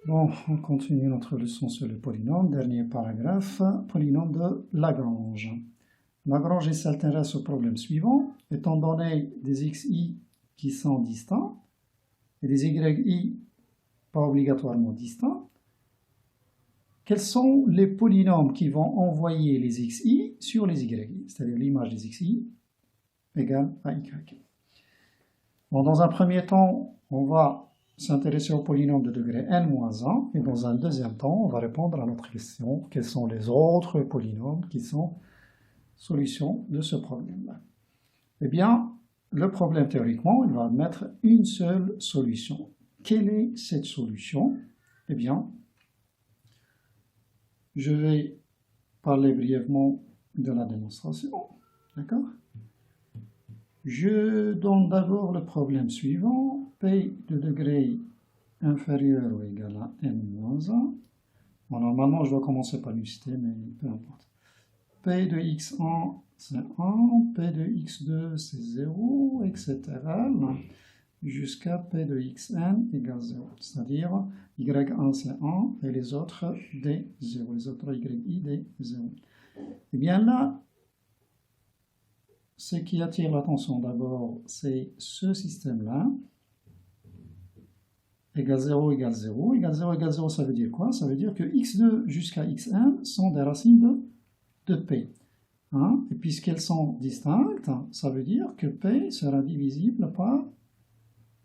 Bon, on continue notre leçon sur les polynômes. Dernier paragraphe, polynôme de Lagrange. Lagrange s'intéresse au problème suivant. Étant donné des xi qui sont distincts et des yi pas obligatoirement distincts, quels sont les polynômes qui vont envoyer les xi sur les yi, c'est-à-dire l'image des xi égale à y. Bon, dans un premier temps, on va s'intéresser au polynôme de degré n-1 et dans un deuxième temps, on va répondre à notre question, quels sont les autres polynômes qui sont solutions de ce problème-là. Eh bien, le problème théoriquement, il va admettre une seule solution. Quelle est cette solution? Eh bien, je vais parler brièvement de la démonstration, d'accord? Je donne d'abord le problème suivant, P de degré inférieur ou égal à n-1. Bon, normalement, je dois commencer par l'unité, mais peu importe. P de x1, c'est 1, P de x2, c'est 0, etc. Jusqu'à P de xn égale 0. C'est-à-dire, y1, c'est 1, et les autres, d0. Les autres yi, d0. Et bien là, ce qui attire l'attention d'abord, c'est ce système-là. Égale 0 égale 0. Égale 0 égale 0, ça veut dire quoi? Ça veut dire que x2 jusqu'à xn sont des racines de P. Hein? Et puisqu'elles sont distinctes, ça veut dire que P sera divisible par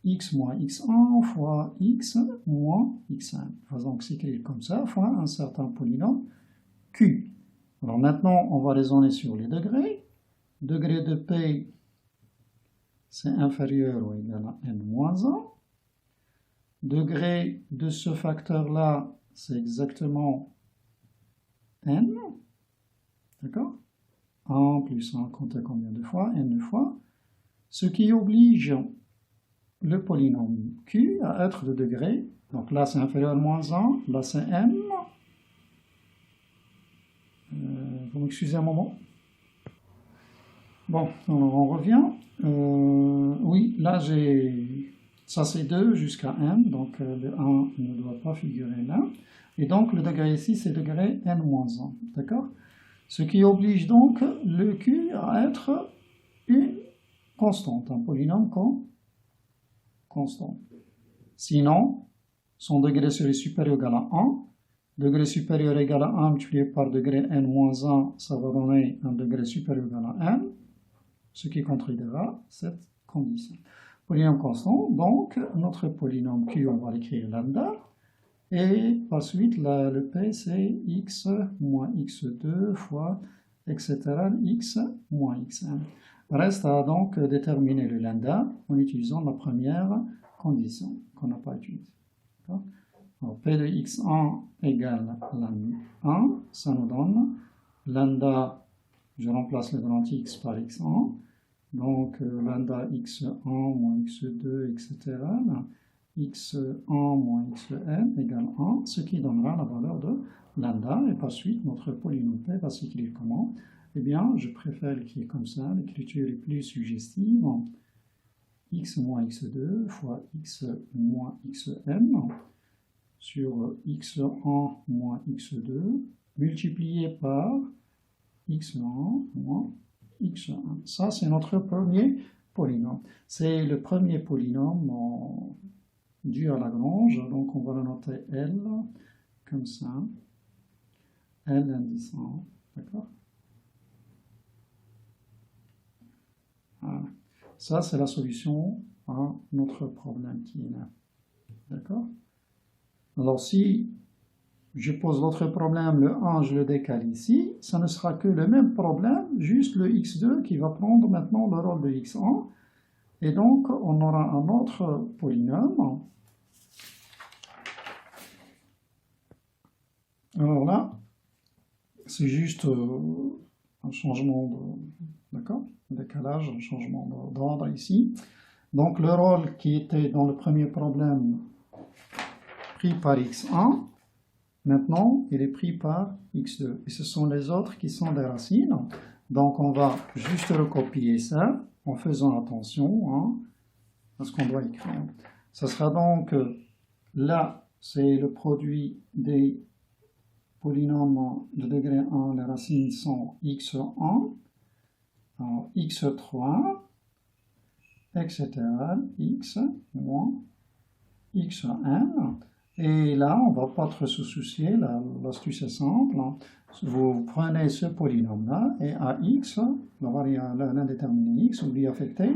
x moins x1 fois x moins xn. Il va donc s'écrire comme ça, fois un certain polynôme Q. Alors maintenant, on va raisonner sur les degrés. Degré de P, c'est inférieur ou égal à n-1. Degré de ce facteur-là, c'est exactement n. D'accord? 1 plus 1, comptez combien de fois? N fois. Ce qui oblige le polynôme Q à être de degré. Donc là, c'est inférieur à moins 1. Là, c'est n. Vous m'excusez un moment? Bon, alors on revient. Oui, là j'ai... Ça c'est 2 jusqu'à n, donc le 1 ne doit pas figurer là. Et donc le degré ici c'est degré n-1, d'accord? Ce qui oblige donc le Q à être une constante, un polynôme constant. Sinon, son degré serait supérieur ou égal à 1. Degré supérieur égal à 1 multiplié par degré n-1, ça va donner un degré supérieur ou égal à n. Ce qui contredira cette condition. Polynôme constant, donc notre polynôme Q, on va l'écrire lambda, et par suite le P c'est x moins x2 fois, etc., x moins xn. Reste à donc déterminer le lambda en utilisant la première condition qu'on n'a pas utilisée. Alors, P de x1 égale lambda 1, ça nous donne lambda, je remplace le grand X par x1, donc lambda x1 moins x2, etc. x1 moins xn égale 1, ce qui donnera la valeur de lambda. Et par suite, notre polynôme P va s'écrire comment? Eh bien, je préfère l'écrire comme ça, l'écriture est plus suggestive. X moins x2 fois x moins xn sur x1 moins x2 multiplié par x1 moins x1. Ça, c'est notre premier polynôme. C'est le premier polynôme dû à Lagrange, donc on va le noter L, comme ça, L indice 1, d'accord? Voilà. Ça, c'est la solution à notre problème qui est là, d'accord? Alors, si je pose l'autre problème, le 1, je le décale ici, ça ne sera que le même problème, juste le x2 qui va prendre maintenant le rôle de x1. Et donc, on aura un autre polynôme. Alors là, c'est juste un changement d'accord, décalage, un changement d'ordre ici. Donc, le rôle qui était dans le premier problème pris par x1, maintenant, il est pris par x2. Et ce sont les autres qui sont des racines. Donc, on va juste recopier ça en faisant attention à ce qu'on doit écrire. Ça sera donc là c'est le produit des polynômes de degré 1, les racines sont x1, x3, etc. x moins xn. Et là, on ne va pas trop se soucier, l'astuce est simple. Vous prenez ce polynôme-là et à x, l'indéterminé x, vous lui affectez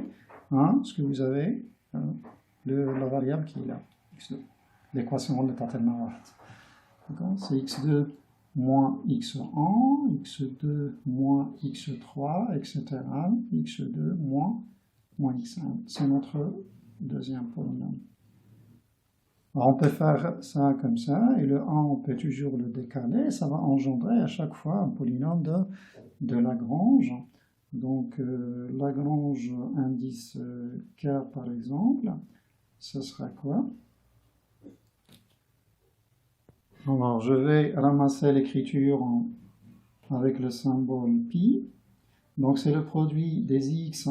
ce que vous avez, la variable qui est là, x2. L'équation de Tatena. C'est x2 moins x1, x2 moins x3, etc. x2 moins x1. C'est notre deuxième polynôme. Alors on peut faire ça comme ça, et le 1, on peut toujours le décaler, ça va engendrer à chaque fois un polynôme de Lagrange. Donc Lagrange indice K par exemple, ce sera quoi? Alors je vais ramasser l'écriture avec le symbole pi. Donc c'est le produit des x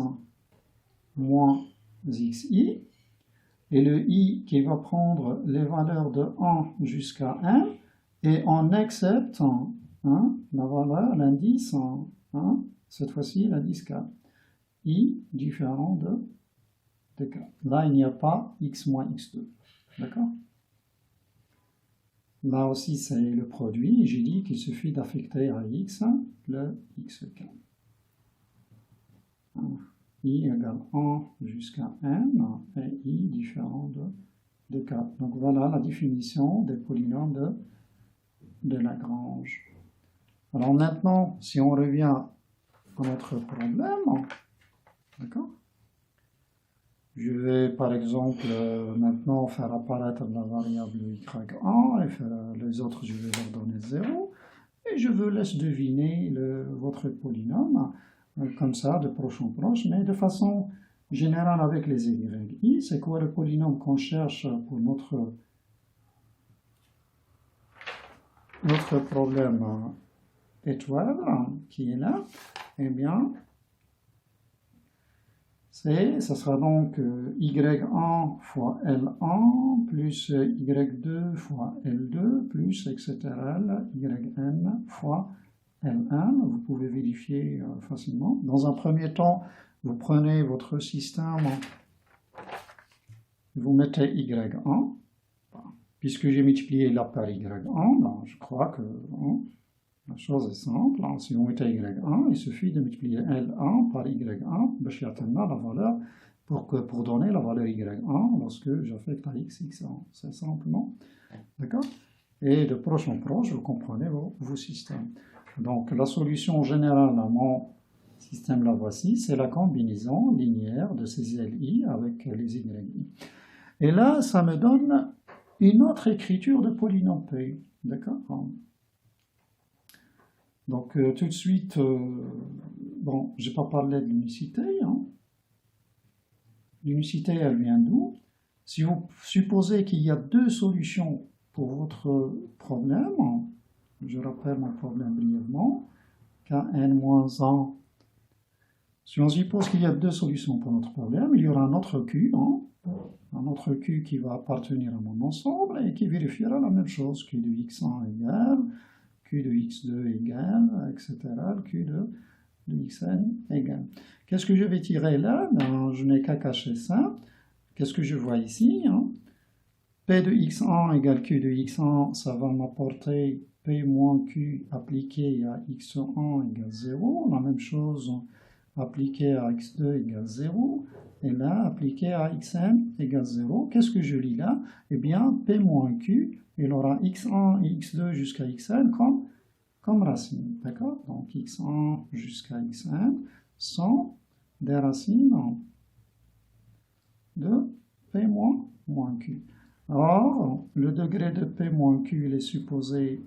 moins xi. Et le i qui va prendre les valeurs de 1 jusqu'à 1, et on accepte la valeur, l'indice, cette fois-ci l'indice k. I différent de k. Là, il n'y a pas x moins x2. D'accord? Là aussi, c'est le produit. J'ai dit qu'il suffit d'affecter à x le xk. I égale 1 jusqu'à n et i différent de k. Donc voilà la définition des polynômes de Lagrange. Alors maintenant, si on revient à notre problème, d'accord? Je vais par exemple maintenant faire apparaître la variable y1 et les autres je vais leur donner 0 et je vous laisse deviner votre polynôme comme ça de proche en proche, mais de façon générale avec les y. C'est quoi le polynôme qu'on cherche pour notre problème étoile qui est là? Eh bien, ça sera donc y1 fois L1 plus y2 fois L2 plus etc. yn fois L1. Vous pouvez vérifier facilement. Dans un premier temps, vous prenez votre système, vous mettez y1. Puisque j'ai multiplié là par y1, je crois que la chose est simple. Si vous mettez y1, il suffit de multiplier L1 par y1, je atteindrai la valeur pour donner la valeur y1 lorsque j'affecte à x, x1. C'est simplement. D'accord? Et de proche en proche, vous comprenez vos systèmes. Donc la solution générale à mon système, la voici, c'est la combinaison linéaire de ces LI avec les YI. Et là, ça me donne une autre écriture de polynôme P. D'accord? Donc tout de suite, bon, je n'ai pas parlé de l'unicité. L'unicité, elle vient d'où? Si vous supposez qu'il y a deux solutions pour votre problème, je rappelle mon problème brièvement, Kn-1. Si on suppose qu'il y a deux solutions pour notre problème, il y aura un autre Q, un autre Q qui va appartenir à mon ensemble et qui vérifiera la même chose, Q de x1 égale, Q de x2 égale, etc., Q de xn égale. Qu'est-ce que je vais tirer là? Ben, je n'ai qu'à cacher ça. Qu'est-ce que je vois ici? P de x1 égale Q de x1, ça va m'apporter P moins Q appliqué à x1 égale 0. La même chose appliqué à x2 égale 0. Et là, appliqué à xn égale 0. Qu'est-ce que je lis là? Eh bien, P moins Q, il aura x1 et x2 jusqu'à xn comme racines. D'accord? Donc, x1 jusqu'à xn sont des racines de P moins Q. Or, le degré de P moins Q, il est supposé,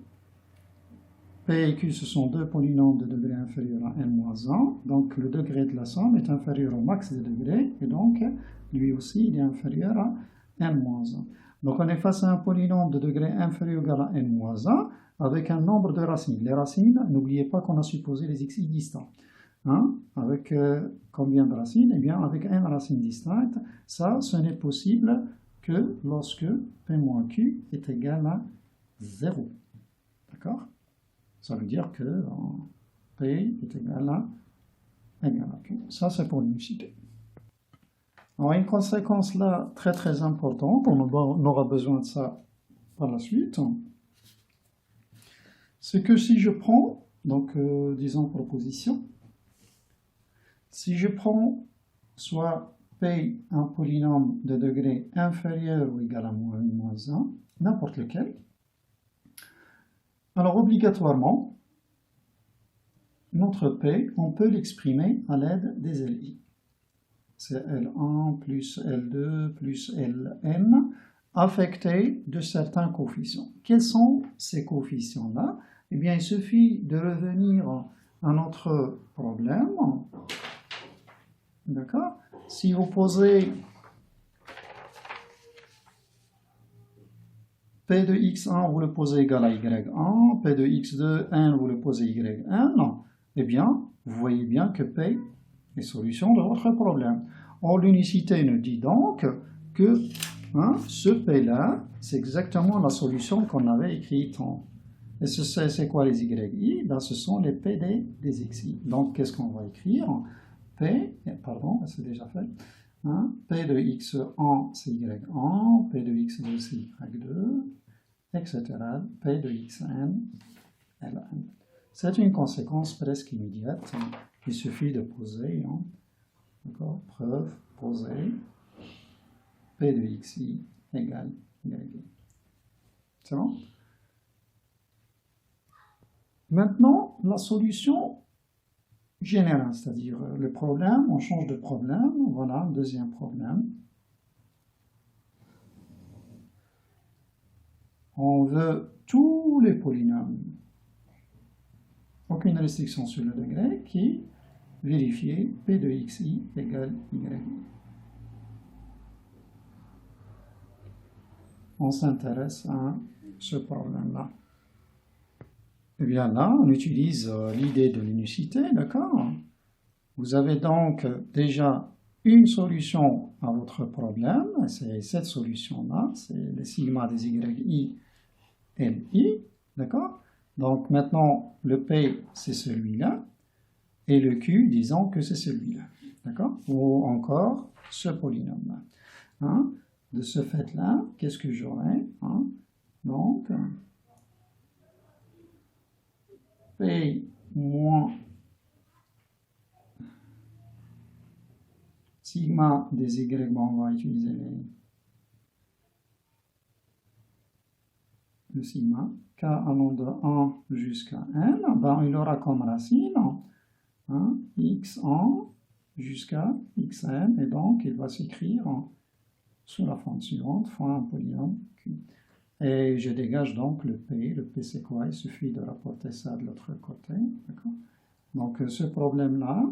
P et Q, ce sont deux polynômes de degré inférieur à n-1, donc le degré de la somme est inférieur au max des degrés, et donc, lui aussi, il est inférieur à n-1. Donc, on est face à un polynôme de degré inférieur ou égal à n-1, avec un nombre de racines. Les racines, n'oubliez pas qu'on a supposé les xi distants. Avec combien de racines? Eh bien, avec n racines distinctes. Ça, ce n'est possible que lorsque P moins Q est égal à 0. D'accord? Ça veut dire que P est égal à Q. Ça, c'est pour l'unicité. Alors, une conséquence là très importante, on aura besoin de ça par la suite, c'est que si je prends, donc disons proposition, si je prends soit P un polynôme de degré inférieur ou égal à moins 1, n'importe lequel, alors obligatoirement, notre P, on peut l'exprimer à l'aide des LI. C'est L1 plus L2 plus Ln affectés de certains coefficients. Quels sont ces coefficients-là? Eh bien, il suffit de revenir à notre problème. D'accord? Si vous posez P de x1, vous le posez égal à y1, P de x2, 1, vous le posez y1, eh bien, vous voyez bien que P est solution de votre problème. Or, l'unicité nous dit donc que ce P-là, c'est exactement la solution qu'on avait écrite. Et c'est quoi les YI? Ben, ce sont les P des XI. Donc, qu'est-ce qu'on va écrire? P, pardon, c'est déjà fait. P de x1, c'est y1, P de x2, c'est y2, etc. P de xn, ln. C'est une conséquence presque immédiate. Il suffit de poser, d'accord, preuve, poser, P de xi égale y. C'est bon? Maintenant, la solution générale, c'est-à-dire le problème, on change de problème, voilà, deuxième problème. On veut tous les polynômes, aucune restriction sur le degré, qui vérifient P de xi égale y. On s'intéresse à ce problème-là. Eh bien là, on utilise l'idée de l'unicité, d'accord? Vous avez donc déjà une solution à votre problème, c'est cette solution-là, c'est le sigma des yi, li, d'accord? Donc maintenant, le P, c'est celui-là, et le Q, disons que c'est celui-là, d'accord? Ou encore ce polynôme-là. De ce fait-là, qu'est-ce que j'aurai? Donc, P moins sigma des Y, bon, on va utiliser le sigma, K allant de 1 jusqu'à N, ben, il aura comme racine x1 jusqu'à xn, et donc il va s'écrire sous la forme suivante, fois un polynôme Q. Et je dégage donc le P. Le P, c'est quoi? Il suffit de rapporter ça de l'autre côté. Donc, ce problème-là,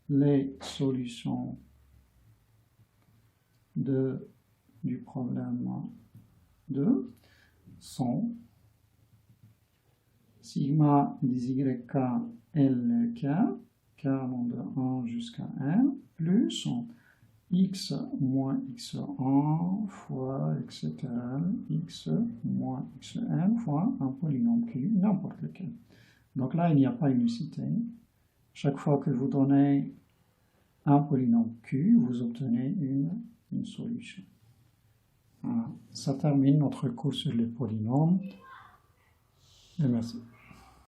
les solutions du problème 2 sont sigma des YK LK, K allant de 1 jusqu'à N, plus x moins x1 fois, etc., x moins xn fois un polynôme Q, n'importe lequel. Donc là, il n'y a pas unicité. Chaque fois que vous donnez un polynôme Q, vous obtenez une solution. Voilà. Ça termine notre cours sur les polynômes. Et merci.